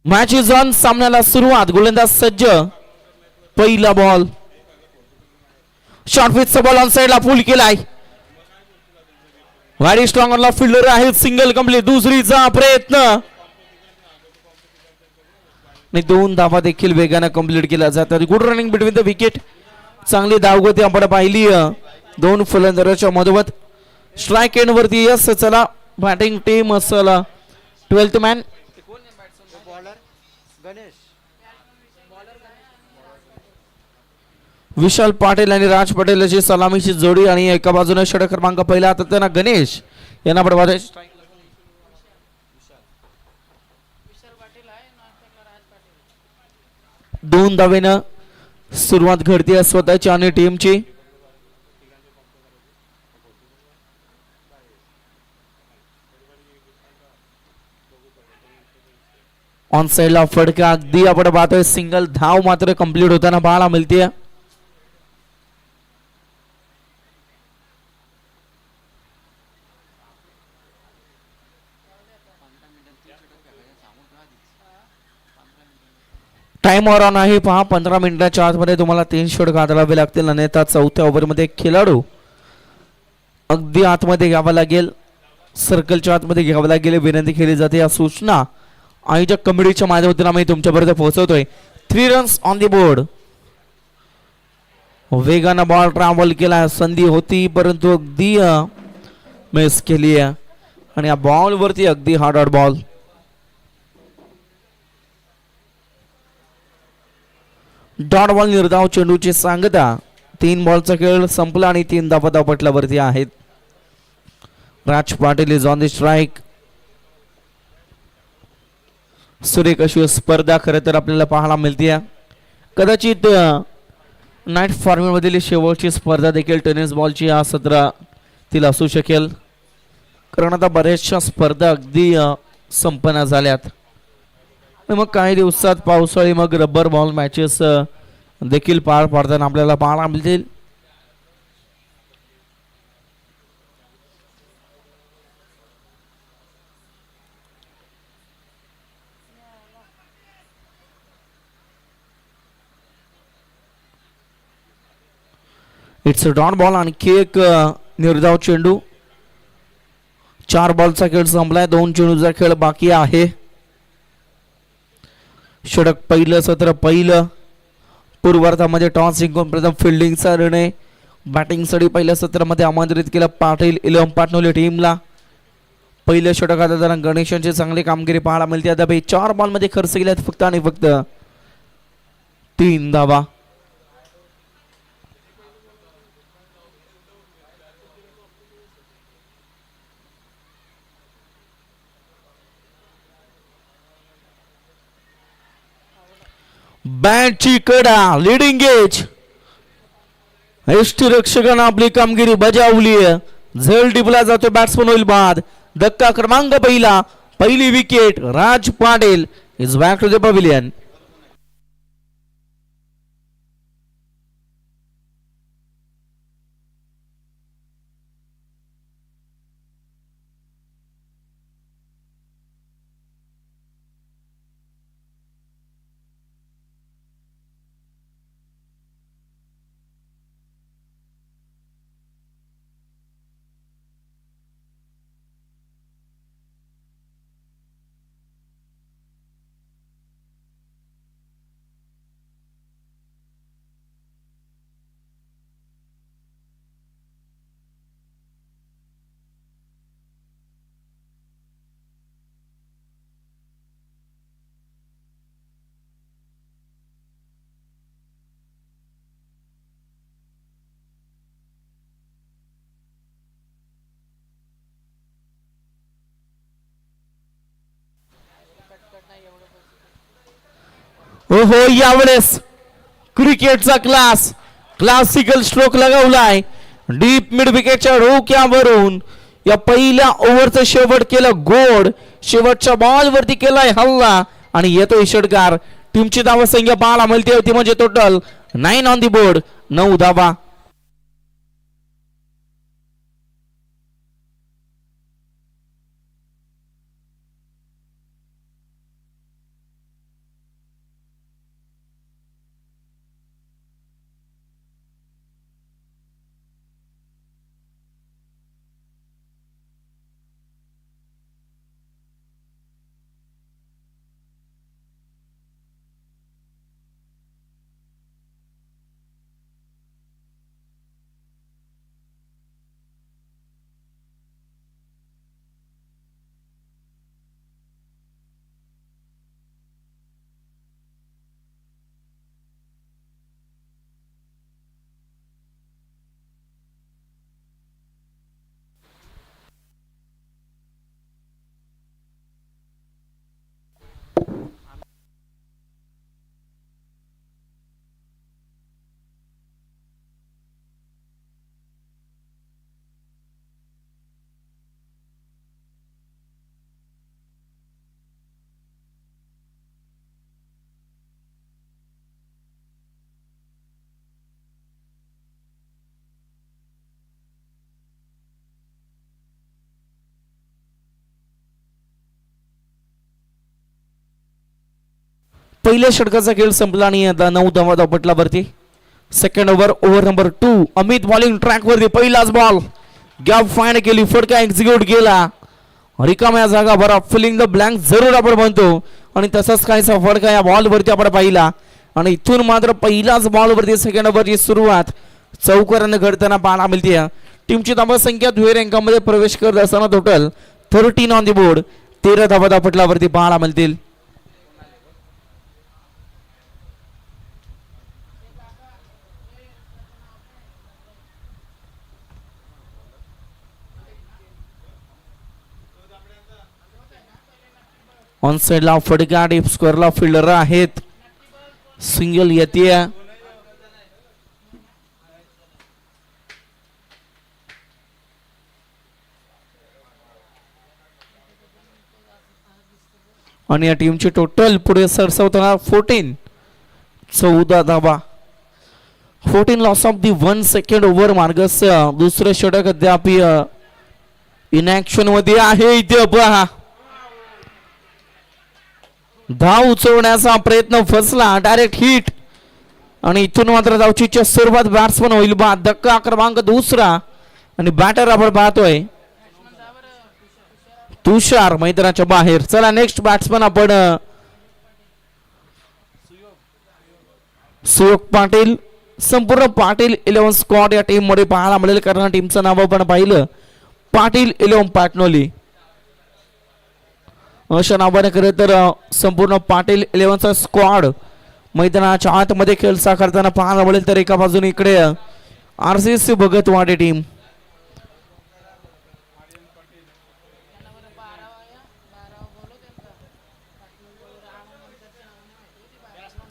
Match is on. सामन्याला सुरुवात. गोलंदाज सज्ज. पहिला बॉल. शॉर्ट पिचचा बॉल ऑन साइडला पुल केलाय. व्हेरी स्ट्रॉंग ऑनला फिल्डर आहे. Single complete. दुसरीचा प्रयत्न आणि 2 धावा देखील वेगाने कंप्लीट केला जातात. Good running between the wicket. चांगली धावगती आपण पाहिली 2 फलंदाजांच्या मधोमध. स्ट्राईक एंड वरती. यस चला बॅटिंग टीम असेल 12th मॅन. विशाल पाटील आणि राज पटेल अशी सलामीची जोडी आणि एका बाजूने षटक क्रमांक पहिला तर त्यांना गणेश यांना पडवा. 2 धावेनं सुरुवात घडते स्वतःची आणि टीमची. ऑन साइडला फटका. अगदी आपण पाहतोय सिंगल धाव मात्र कंप्लीट होताना पाहायला मिळते. टाइम ऑन आहे पहा. 15 मिनिटाच्या आतमध्ये तुम्हाला 3 षटक हाताळावे लागतील. अन्यथा 4थ्या ओव्हरमध्ये खेळाडू अगदी आतमध्ये घ्यावा लागेल. सर्कलच्या आतमध्ये घ्यावं लागेल विनंती केली जाते. या सूचना आयोजक कमिटीच्या माध्यमातून आम्ही तुमच्यापर्यंत पोहोचवतोय. 3 रन्स ऑन दी बोर्ड. वेगानं बॉल ट्रॅव्हल केला. संधी होती परंतु अगदी मिस केली आहे आणि या बॉल वरती अगदी hard out ball. Dot ball निर्धाव चेंडूची सांगता. 3 बॉलचा खेळ संपला आणि 3 धावा पटलावरती आहेत. Raj Patil is on the strike. सुरेख अशी स्पर्धा खरं तर आपल्याला पाहायला मिळते. कदाचित नाईट फॉर्मॅट मधील शेवटची स्पर्धा देखील टेनिस बॉलची या सत्रातील असू शकेल. कारण आता बऱ्याचशा स्पर्धा अगदी संपन्न झाल्यात. मग काही दिवसात पावसाळी मग रबर बॉल मॅचेस देखील पार पाडताना आपल्याला पाहायला मिळतील. It's a dot ball. आणखी एक निर्धाव चेंडू. 4 बॉलचा खेळ संपलाय. 2 चेंडूचा खेळ बाकी आहे. षटक पहिलं सत्र पहिलं. पूर्वार्धामध्ये टॉस जिंकून प्रथम फिल्डिंगचा निर्णय बॅटिंगसाठी पहिल्या सत्रामध्ये आमंत्रित केलं पाटील 11 पाटणवली टीमला. पहिलं षटक आता गणेशांची चांगली कामगिरी पाहायला मिळते. आता 4 बॉलमध्ये खर्च केल्यात फक्त आणि फक्त 3 धावा. बॅटची कडा. Leading edge. यष्टीरक्षकानं आपली कामगिरी बजावली. झेल टिपला जातो. बॅट्समन होईल बाद. धक्का क्रमांक पहिला. पहिली wicket. Raj Patil is back to the pavilion. हो यावेळेस क्रिकेटचा क्लासिकल स्ट्रोक लगावलाय. डीप मिड विकेटच्या डोक्यावरून या पहिल्या ओव्हरचं शेवट केलं गोड. शेवटच्या बॉल वरती केलाय हल्ला आणि येतोय षटकार. टीमची धावा संख्या पाहायला मिळते होती म्हणजे टोटल 9 ऑन दी बोर्ड. 9 धावा. पहिल्या षटकाचा खेळ संपला आणि आता 9 धावा धावपटलावरती. Second over number 2. Amit bowling track वरती. पहिलाच बॉल गॅप फाइंड केली, फटका एक्झिक्यूट केला. रिकाम्या जागा बरा फिलिंग द ब्लँक जरूर आपण म्हणतो आणि तसंच काहीसा फटका या बॉल वरती आपण पाहिला आणि इथून मात्र पहिलाच बॉल वरती सेकंड ओव्हरची सुरुवात चौकाराने घडताना पाहायला मिळते. टीमची धावा संख्या दुहेरी अंकामध्ये प्रवेश करत असताना टोटल 13 ऑन दी बोर्ड. 13 धावा धावपटलावरती पाहायला मिळतील. ऑन साइडला फटका डीप स्क्वेअरला फिल्डर आहेत. सिंगल येते आणि या टीमची टोटल पुढे सरसवताना 14 धावा. 14 loss of the 1 second over. Marcus दुसरे षटक अद्याप इनॅक्शन मध्ये आहे. इथे पहा धाव उचलण्याचा प्रयत्न फसला, डायरेक्ट हिट आणि इथून मात्र धावचीच्या सुरुवात बॅट्समन होईल बाद. धक्का क्रमांक दुसरा आणि बॅटर आपण पाहतोय तुषार मैदानाच्या बाहेर. चला नेक्स्ट बॅट्समन आपण सुयोग पाटील. संपूर्ण पाटील 11 स्क्वॉड या टीम मध्ये पाहायला मिळेल, कारण टीमचं नाव आपण पाहिलं पाटील 11 पाटणोली अशा नावाने खरं तर संपूर्ण पाटील 11चा स्क्वॉड मैदानाच्या आतमध्ये खेळ साकारताना पाहायला मिळेल. तर एका बाजूने इकडे RCC भगतवाडी टीम.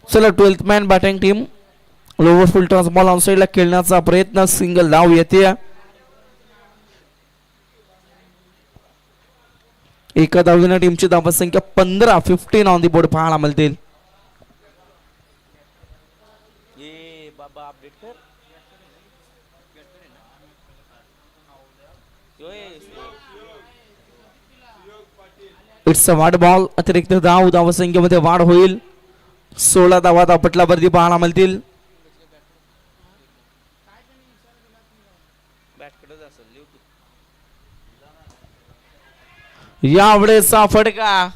चला 12th man batting team. Lower full toss ball on साइडला खेळण्याचा प्रयत्न, सिंगल धाव येते. एका धावलीने टीमची धाव संख्या 15 ऑन दी बोर्ड पाहायला मिळतील. इट्स अ वाढ बॉल. अतिरिक्त धाव संख्येमध्ये वाढ होईल. 16 धावा धावपटलावरती पाहायला मिळतील. यावेळेचा फटका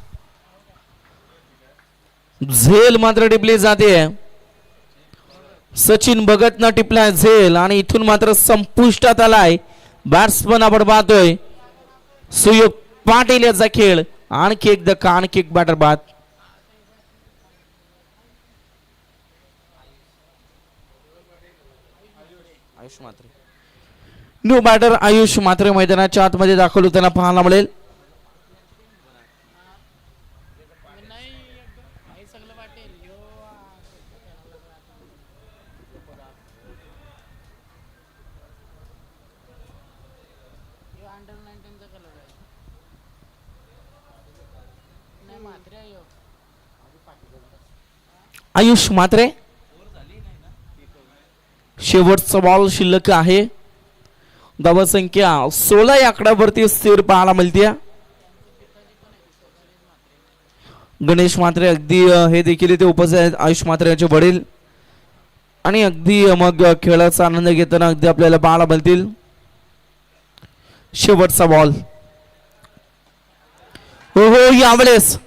झेल मात्र टिपली जाते. सचिन भगत न टिपलाय झेल आणि इथून मात्र संपुष्टात आलाय. बॅट्समन आपण पाहतोय सुयोग पाटील याचा खेळ. आणखी एक धक्का, आणखी एक बॅटर बाद. न्यू बॅटर आयुष मात्र मैदानाच्या आतमध्ये दाखल होताना पाहायला मिळेल. आयुष मात्रे शेवटचा बॉल शिल्लक आहे. धावा संख्या 16 या आकड्यावरती स्थिर पाहायला मिळते. गणेश मात्रे अगदी हे देखील इथे उपस्थित आहेत, आयुष मात्रे यांचे वडील, आणि अगदी मग खेळाचा आनंद घेताना अगदी आपल्याला पाहायला मिळतील. शेवटचा बॉल. हो हो, यावेळेस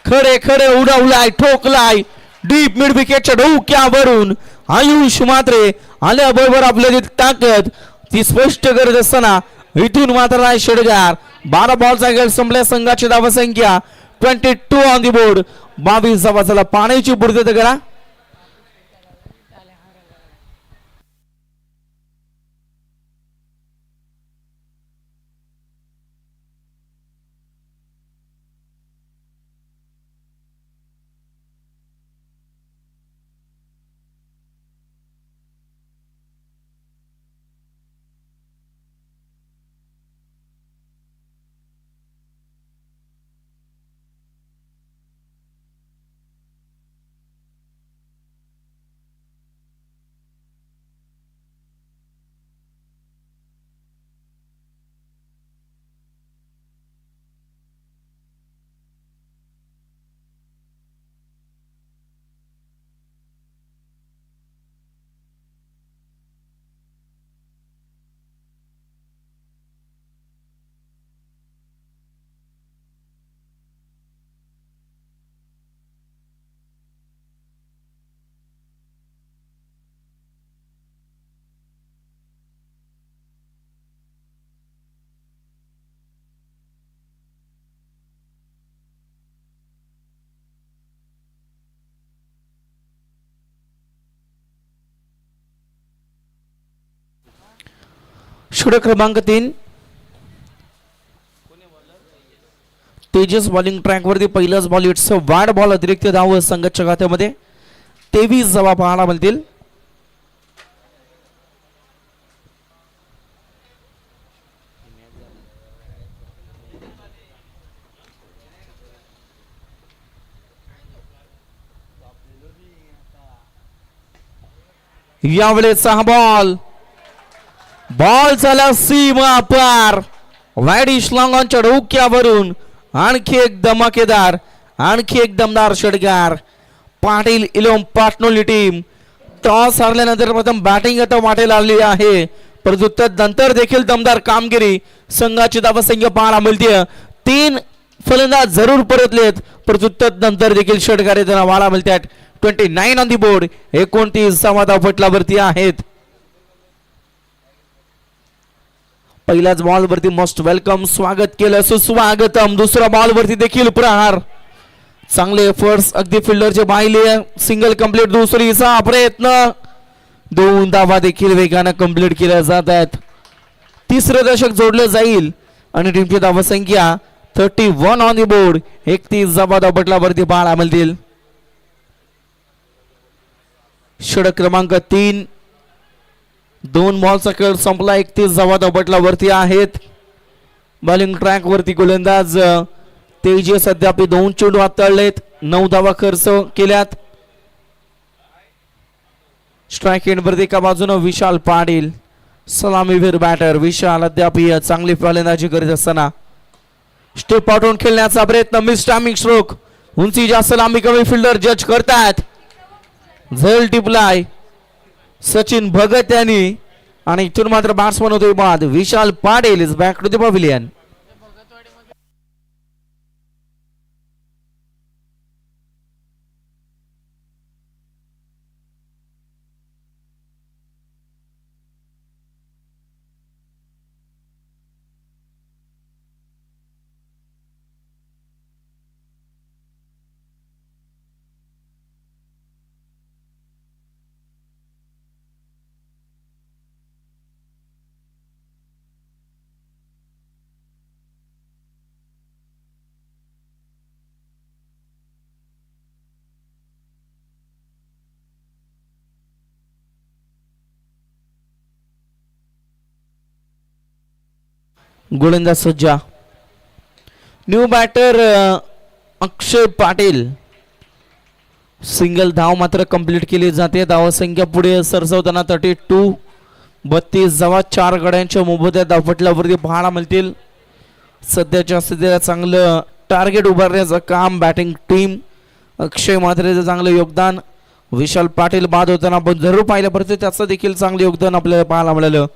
खडे खडे उडवलाय, ठोकलाय डीप मिड विकेटच्या डोक्यावरून. आयुष मात्रे आल्याबरोबर आपल्याची ताकद ती स्पष्ट करत असताना इथून मात्र षटकार. 12 बॉलचा खेळ संपल्या. संघाची धावा संख्या 22 ऑन दी बोर्ड. 22 धावा. चला पाण्याची पूर्तता करा. षटक क्रमांक 3 तेजस बॉलिंग ट्रॅक वरती पहिलाच बॉल इट्स वाढ बॉल अतिरिक्त धाव संघाच्या खात्यामध्ये 23 धावा पाहायला मिळतील. यावेळेचा हा बॉल झाला सीमा पार वाईडिश लॉंगॉनच्या डोक्यावरून आणखी एक धमाकेदार आणखी एक दमदार षटकार. पाटील इलोम पाटणोली टीम टॉस हारल्यानंतर प्रथम बॅटिंग आता वाटेल आली आहे, परंतु त्यानंतर देखील दमदार कामगिरी संघाची धावसंख्या पाहायला मिळते. 3 फलंदाज जरूर परतलेत, परंतु त्यानंतर देखील षटकार त्यांना पाहायला मिळतात. 29 ऑन दी बोर्ड 29 धावा फटलावरती आहेत. पहिल्याच बॉल वरती मोस्ट वेलकम स्वागत केलं सुस्वागतम. दुसऱ्या बॉल वरती देखील प्रहार. चांगले एफर्ट्स अगदी फिल्डरचे पाहिले. Single complete. दुसरीचा प्रयत्न 2 धावा देखील वेगाने कंप्लीट केल्या जात आहेत. तिसरं दशक जोडलं जाईल आणि टीमची धावसंख्या 31 ऑन दी बोर्ड 31 धावा पटलावरती पाहायला मिळतील. षटक क्रमांक 3 2 बॉलचा खेळ संपला. 31 धावा पटलावरती आहेत. बॉलिंग ट्रॅक वरती गोलंदाज तेजस अद्याप 2 चेंडू हाताळलेत. 9 धावा खर्च केल्यात. स्ट्राईक एंड वरती एका बाजूने विशाल पाटील सलामीवीर बॅटर. विशाल अद्याप चांगली फलंदाजी करीत असताना स्टेप आउट होऊन खेळण्याचा प्रयत्न. Miss timing stroke. उंची जास्त लांबी कमी फिल्डर जज करतात. झेल टिपलाय सचिन भगत यांनी आणि इथून मात्र बॅट्समन होतोय बाद. Vishal Patil is back to the pavilion. गोलंदाज सज्जा. New batter Akshay Patil. Single धाव मात्र कंप्लीट केली जाते. धावसंख्या पुढे सरसवताना 32 32 धावा 4 गड्यांच्या मोबदल्यात धावपटलावरती पाहायला मिळतील. सध्याच्या स्थितीला चांगलं टार्गेट उभारण्याचं काम बॅटिंग टीम. अक्षय मात्रेचं चांगलं योगदान. विशाल पाटील बाद होताना आपण जरूर पाहिलं, परंतु त्याचं देखील चांगलं योगदान आपल्याला पाहायला मिळालं.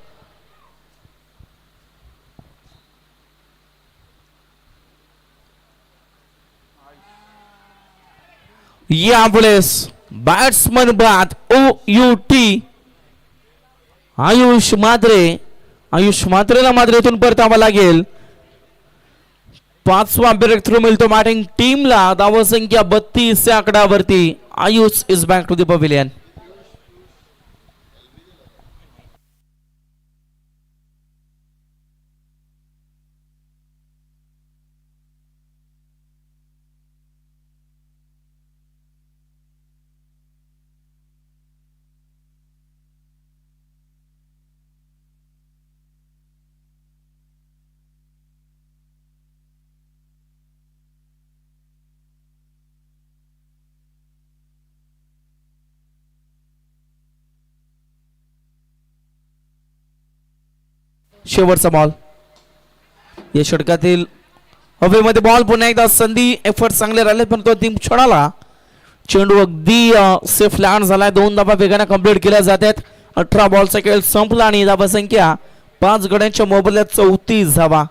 यावेळेस बॅट्समन बाद OUT आयुष मात्रेला मात्रेतून परतावा लागेल. 5वा ब्रेक थ्रू मिळतो बॅटिंग टीमला. धावसंख्या 32 या आकड्यावरती. Ayush is back to the pavilion. शेवटचा बॉल. या षटकातील हवेमध्ये बॉल पुन्हा एकदा संधी. एफर्ट चांगले राहिले पण तो तीन क्षणाला चेंडू अगदी सेफ लँड झालाय. 2 धावा वेगाने कंप्लीट केल्या जातात. 18 बॉलचा खेळ संपला आणि धावा संख्या 5 गड्यांच्या मोबदल्यात 34 धावा.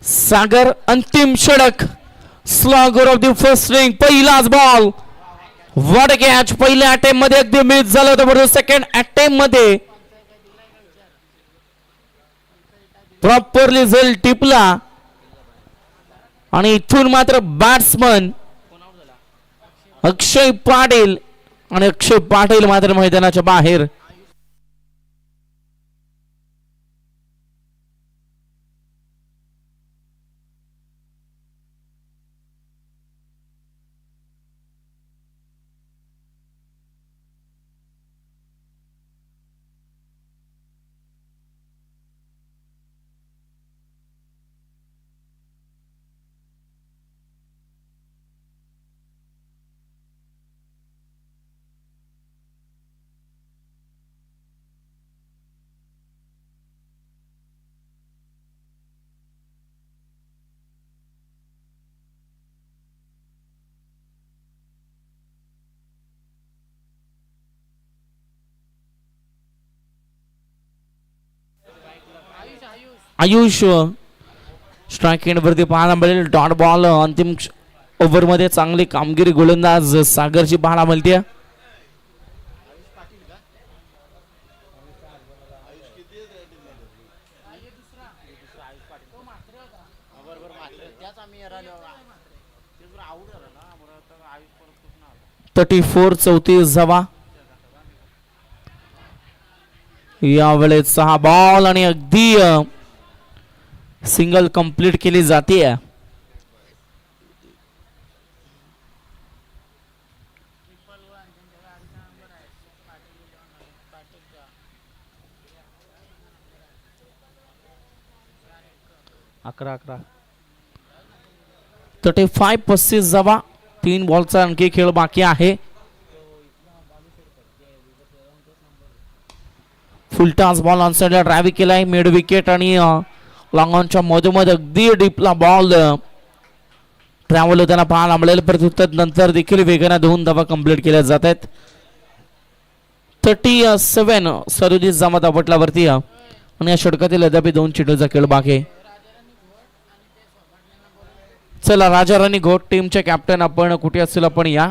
सागर अंतिम षटक slogger of the first inning पहिलाच बॉल व्हॉट कॅच पहिल्या अटेम्प्ट मध्ये अगदी मिस झालं होतं बरोबर सेकंड अटेम्प्ट मध्ये प्रॉपरली झेल टिपला आणि इथून मात्र बॅट्समन अक्षय पाटील आणि अक्षय पाटील मात्र मैदानाच्या बाहेर आयुष स्ट्राईक एंड वरती पाहायला मिळेल डॉट बॉल अंतिम ओव्हर मध्ये चांगली कामगिरी गोलंदाज सागरची पाहायला मिळते थर्टी 34 धावा यावेळेस 6 बॉल आणि अगदी सिंगल कंप्लीट केली जाते 35 धावा 3 बॉलचा आणखी खेळ बाकी आहे फुलटास बॉल ऑन साइडला ड्राइव्ह केलाय मिड विकेट आणि लॉंग ऑनच्या मधोमध अगदी डीपला बॉल ट्रॅव्हल होताना पाहायला मिळेल प्रत्युत्तर नंतर देखील वेगाने 2 धावा कंप्लीट केल्या जात आहेत 37 सरुजी जामत आपटल्यावरती आणि या षटकातील अद्याप 2 चेंडूचा खेळ बाकी चला राजा राणी घोट टीमचे कॅप्टन आपण कुठे असेल आपण या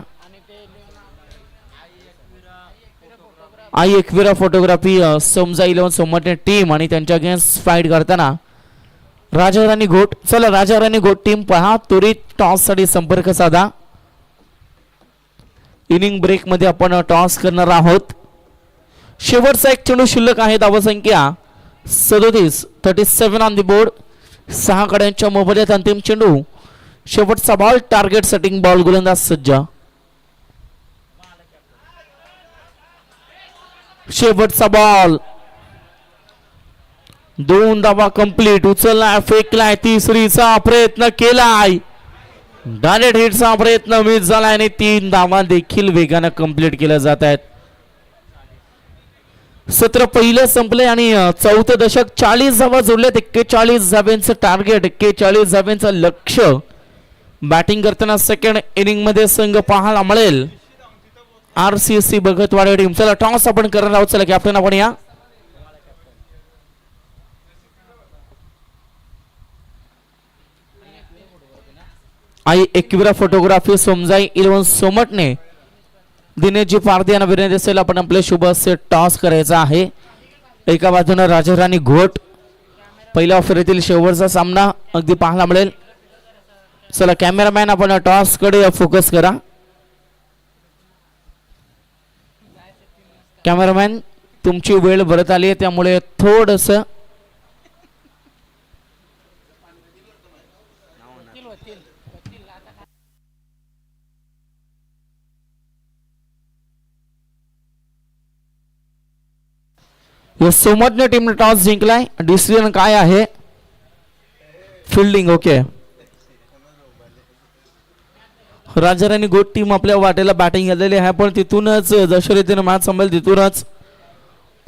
आई एकविरा फोटोग्राफी समजा 11 सोमवार टीम आणि त्यांच्या अगेन्स्ट फाईट करताना राजा राणी घोट चला राजा राणी घोट टीम पहा त्वरित टॉस साठी संपर्क साधा इनिंग ब्रेक मध्ये आपण टॉस करणार आहोत शेवटचा एक चेंडू शिल्लक आहे धावसंख्या 37 ऑन द बोर्ड 6 कड्यांच्या मोबदल्यात अंतिम चेंडू शेवटचा बॉल टार्गेट सेटिंग बॉल गोलंदाज सज्ज शेवटचा बॉल 2 धावा कंप्लीट उचललाय फेकलाय तिसरीचा प्रयत्न केलाय डायरेक्ट हिटचा प्रयत्न मिस झालाय आणि 3 धावा देखील वेगाने कंप्लीट केल्या जात आहेत सत्र पहिलं संपले आणि चौथं दशक 40 धावा जोडल्यात 41 धाव्यांचं टार्गेट 41 धाव्यांचं लक्ष्य बॅटिंग करताना सेकंड इनिंग मध्ये संघ पाहायला मिळेल RCC भगतवाडे टीम चला टॉस आपण करणार आहोत चला कॅप्टन आपण या आई एकविरा फोटोग्राफी समजाई 11 सोमटने दिनेशजी पारधी यांना विनंती असेल आपण आपले शुभ असे टॉस करायचा आहे एका बाजूने राजा राणी घोट पहिल्या फेरीतील शेवटचा सामना अगदी पाहायला मिळेल चला कॅमेरामॅन आपण टॉस कडे फोकस करा कॅमेरामॅन तुमची वेळ भरत आली आहे त्यामुळे थोडस सोमतने टीमने टॉस जिंकलाय डिसिजन काय आहे फिल्डिंग ओके राजा राणी गोट टीम आपल्या वाटेला बॅटिंग आलेली आहे पण तिथूनच जशा रीतीने मॅच संपेल तिथूनच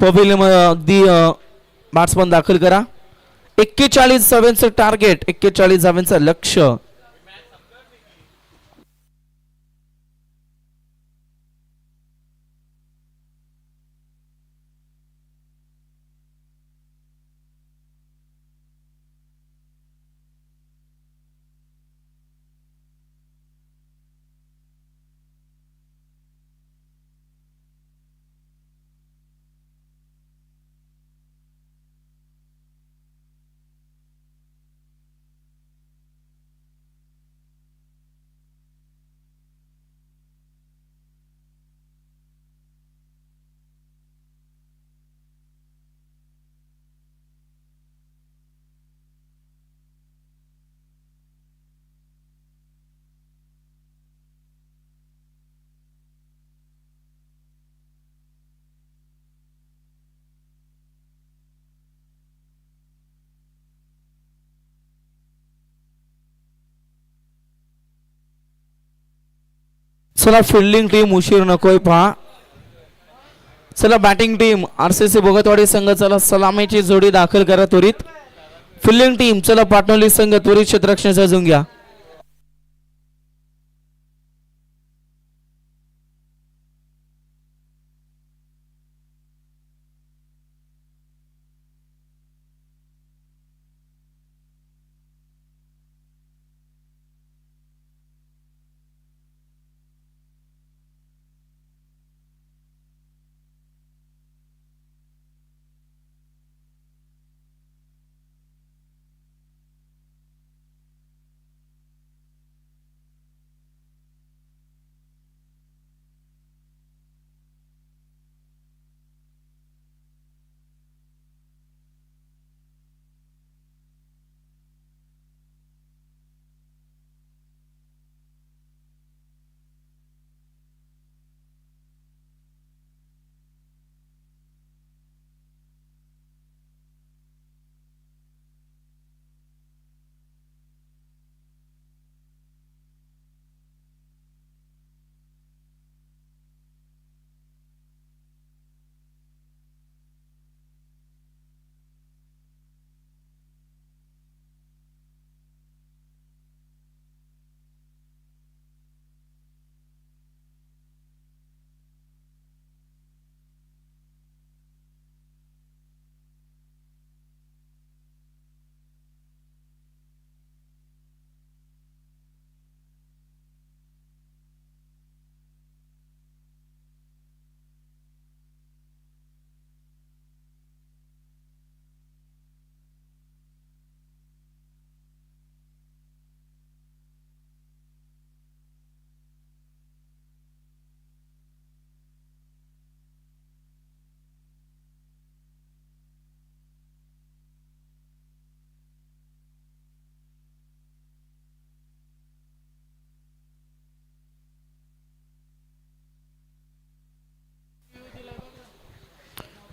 पवेलियन अगदी बॅट्समन दाखल करा 41 धाव्यांचं टार्गेट 41 धाव्यांचं लक्ष्य चला फिल्डिंग टीम उशीर नकोय पहा. चला बॅटिंग टीम आरसीसी बोगतवाडी संघ चला सलामीची जोडी दाखल करा त्वरित. फिल्डिंग टीम चला पाटणोली संघ त्वरित क्षेत्ररक्षण सजून घ्या.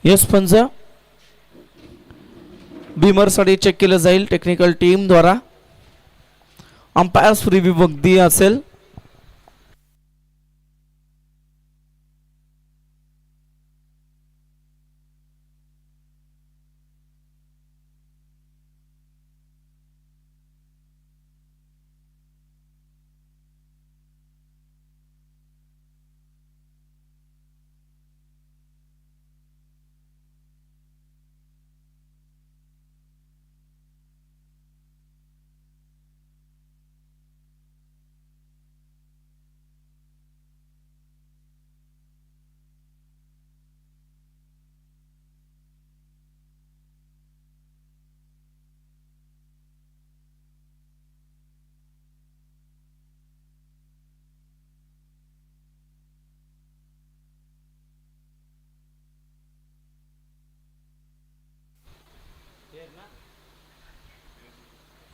यस पंच बीमर साठी चेक केलं जाईल टेक्निकल टीम द्वारा. अंपायर्स रिव्ह्यू अगदी असेल.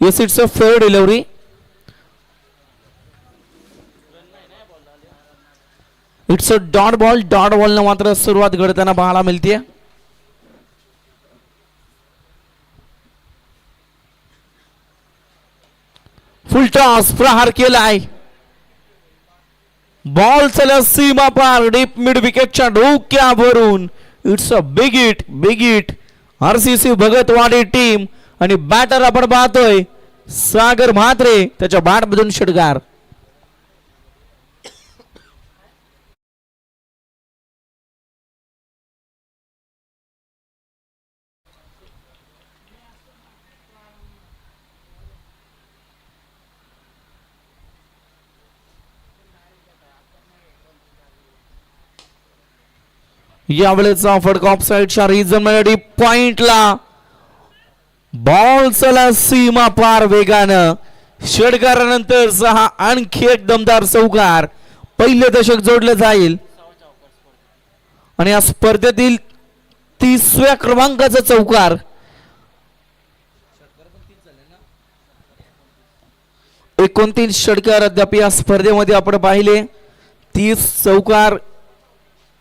Yes, it's a fair delivery. It's a dot ball. Dot ball ने मात्र सुरुवात घडताना पाहायला मिळते. फुल टॉस प्रहार केलाय. बॉल चला सीमा पार डीप मिड विकेटच्या डोक्यावरून. It's a big hit RCC Bhagatwadi team आणि बॅटर आपण पाहतोय सागर म्हात्रे त्याच्या बॅट मधून षटकार. यावेळेचा फटका ऑफसाइडच्या रिजन मध्ये पॉइंटला. बॉल चला सीमा पार वेगानं. षटकारानंतर सहा आणखी एक दमदार चौकार. पहिले दशक जोडले जाईल आणि या स्पर्धेतील 30व्या क्रमांकाचा चौकार. 29 षटकार अद्याप या स्पर्धेमध्ये आपण पाहिले. 30 चौकार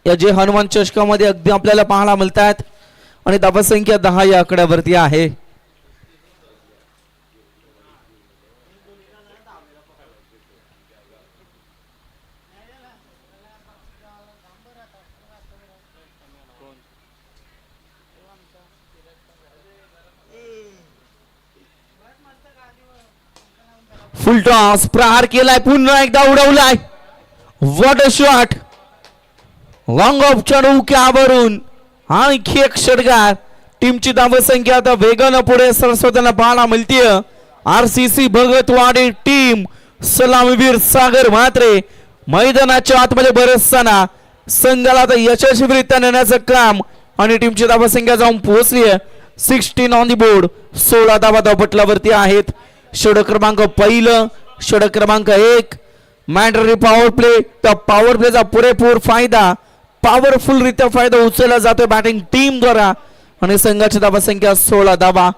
या जे हनुमान चषकामध्ये अगदी आपल्याला पाहायला मिळतात आणि धावसंख्या 10 या आकड्यावरती आहे. फुल टॉस प्रहार केलाय पुन्हा एकदा उडवलाय what a shot long off चढूक्यावरून आणखी एक षटकार टीमची धावसंख्या आता वेगानं पुढे सरस्वतांना पाहायला मिळतीय आरसीसी भगतवाडी टीम सलामीवीर सागर म्हात्रे मैदानाच्या आतमध्ये बरसताना संघाला आता यशस्वीरित्या नेण्याचं काम आणि टीमची धावसंख्या जाऊन पोहोचली आहे 16 ऑन दी बोर्ड 16 धावा धावपटलावरती आहेत षटक क्रमांक पहिलं षटक क्रमांक 1 मॅन्डेटरी पॉवर प्ले त्या पॉवर प्लेचा पुरेपूर फायदा पॉवरफुल रित्या फायदा उचलला जातोय बॅटिंग टीम द्वारा आणि संघाची धावसंख्या 16 धावा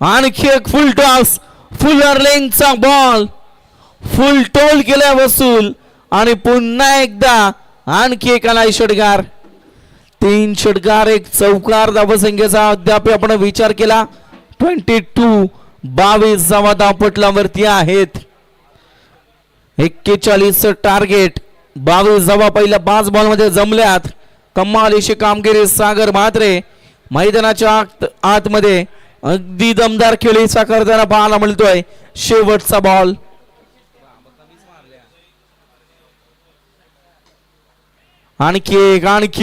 आणखी एक फुल टॉस फुलर लेंगचा बॉल फुल टोल केला वसूल आणि पुन्हा एकदा आणखी एक आलाय षटकार 3 षटकार एक चौकार धावसंख्येचा अद्याप आपण विचार केला 22 धावा धावपटलावरती आहेत 41 टार्गेट 22 धावा पहिल्या 5 बॉल मध्ये जमल्यात कमालीची कामगिरी सागर म्हात्रे मैदानाच्या आतमध्ये अगदी दमदार खेळी साकारताना पाहायला मिळतोय शेवटचा बॉल आणखी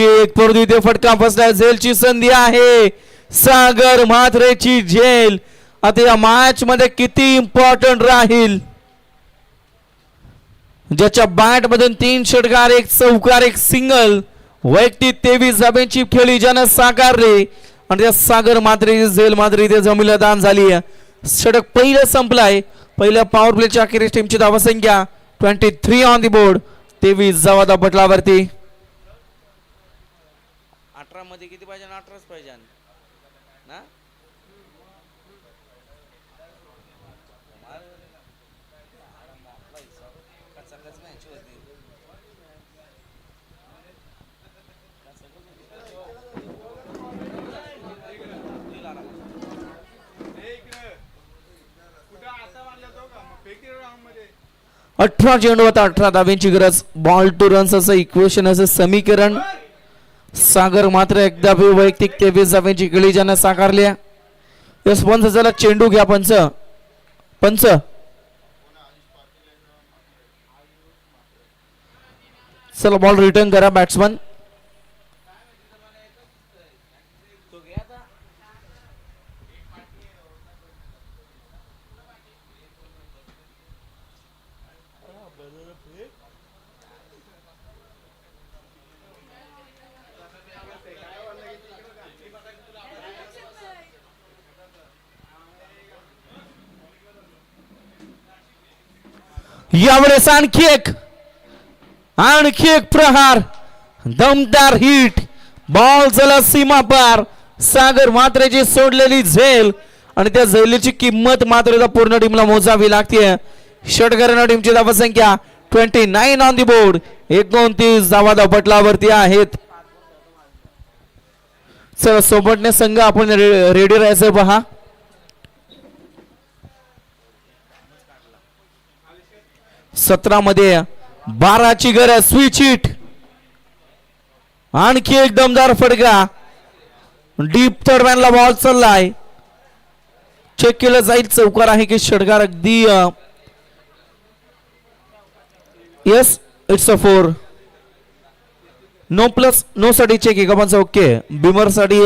एक परत इथे फटका फसला झेलची संधी आहे सागर म्हात्रेची झेल आता या मॅच मध्ये किती इम्पॉर्टंट राहील ज्याच्या बॅट मधून 3 षटकार एक चौकार एक सिंगल वैयक्तिक 23 धाब्यांची खेळी ज्यानं साकारली आणि त्या सागर म्हात्रेची झेल मात्र इथे जमिला दान झाली आहे षटक पहिलं संपलाय पहिल्या पॉवर प्लेच्या अखेरीस टीमची धावसंख्या 23 ऑन दी बोर्ड 23 धावा धावपटलावरती 18 मध्ये किती पाहिजे 18च पाहिजे ना 18 चेंडूत 18 धाब्यांची गरज बॉल टू रन्स असं इक्वेशन असं समीकरण सागर मात्र एकदा वैयक्तिक 23 धाब्यांची गळी ज्यानं साकारल्या यस पंच चला चेंडू घ्या पंच पंच चला बॉल रिटर्न करा बॅट्समन यावेळेस आणखी एक प्रहार दमदार हिट बॉल चला सीमा पार सागर म्हात्रेची सोडलेली झेल आणि त्या झेलीची किंमत मात्र पूर्ण टीमला मोजावी लागते षटकारांना टीमची धावसंख्या 29 ऑन दी बोर्ड 29 धावा धावपटलावरती आहेत चला सोबतने संघ आपण रेडी राहायचं पहा 17 मध्ये 12 ची गरज स्विच हिट आणखी एक दमदार फटका डीप थर्डमॅनला बॉल चाललाय चेक केलं जाईल चौकार आहे की षटकार अगदी yes it's a 4 no plus no साठी चेक आहे का पंच ओके बिमर साठी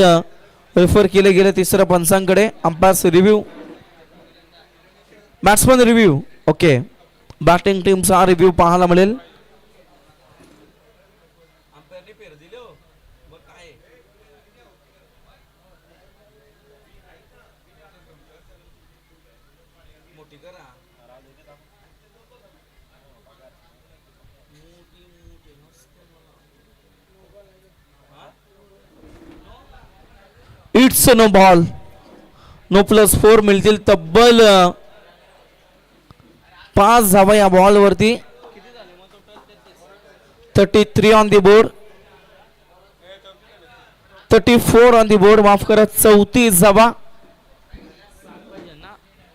रेफर केले गेले तिसऱ्या पंचांकडे umpires review batsman review okay batting टीमचा रिव्ह्यू पाहायला मिळेल it's no ball no plus 4 मिळतील तब्बल 5 धावा या बॉल वरती 33 on the board 34 on the board माफ करा 34 धावा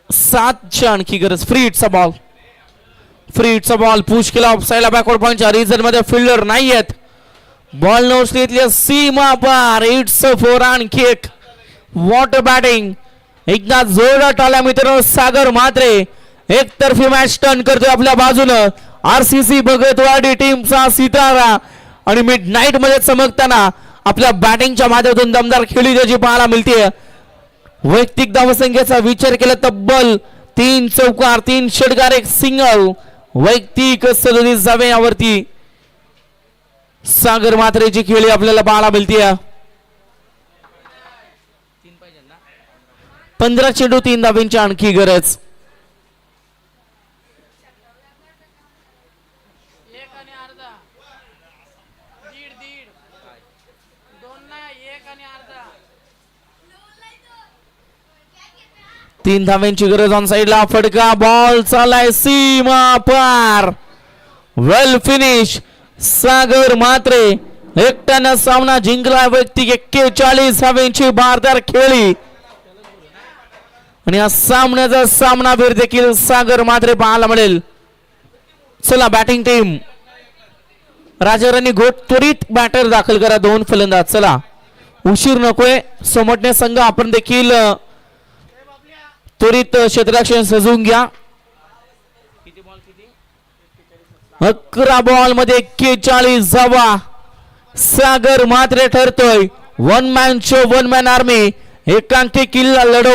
7 ची आणखी गरज फ्री हिटचा बॉल पुश केला ऑफसाइडला बॅकवर्ड पॉइंटच्या रिजन मध्ये फिल्डर नाही आहेत बॉल नोस्टीतल्या सीमा पार. इट्स अ फोर आणखी एक. Water batting. एकदा जोरदार टाळ्या मित्रांनो. सागर म्हात्रे एकतर्फी मॅच टर्न करतोय आपल्या बाजूनं. आरसीसी भगतवाडी टीमचा सितारा आणि मिड नाईट मध्ये चमकताना आपल्या बॅटिंगच्या माध्यमातून दमदार खेळी त्याची पाहायला मिळते. वैयक्तिक धावसंख्येचा विचार केला तब्बल 3 चौकार 3 षटकार 1 सिंगल. वैयक्तिक 37 धावे यावरती सागर म्हात्रेची खेळी आपल्याला पाहायला मिळते. 15 चेंडू 3 धावेंची आणखी गरज. तीन धाव्यांची गरज. ऑन साइडला फटका. बॉल चालाय सीमा पार. वेल फिनिश. सागर म्हात्रे एकट्यानं सामना जिंकला. वैयक्तिक 41 धाव्यांची भारदार खेळी आणि या सामन्याचा सामनावीर देखील सागर म्हात्रे पाहायला मिळेल. चला बॅटिंग टीम. राजाराणी घोट त्वरित बॅटर दाखल करा. 2 फलंदाज. चला उशीर नकोय. सोमटणे संघ आपण देखील त्वरित क्षेत्ररक्षण सजवून घ्या. 11 बॉल मध्ये 41 धावा. सागर म्हात्रे ठरतोय one man show one man army. एकांकी किल्ला लढवला.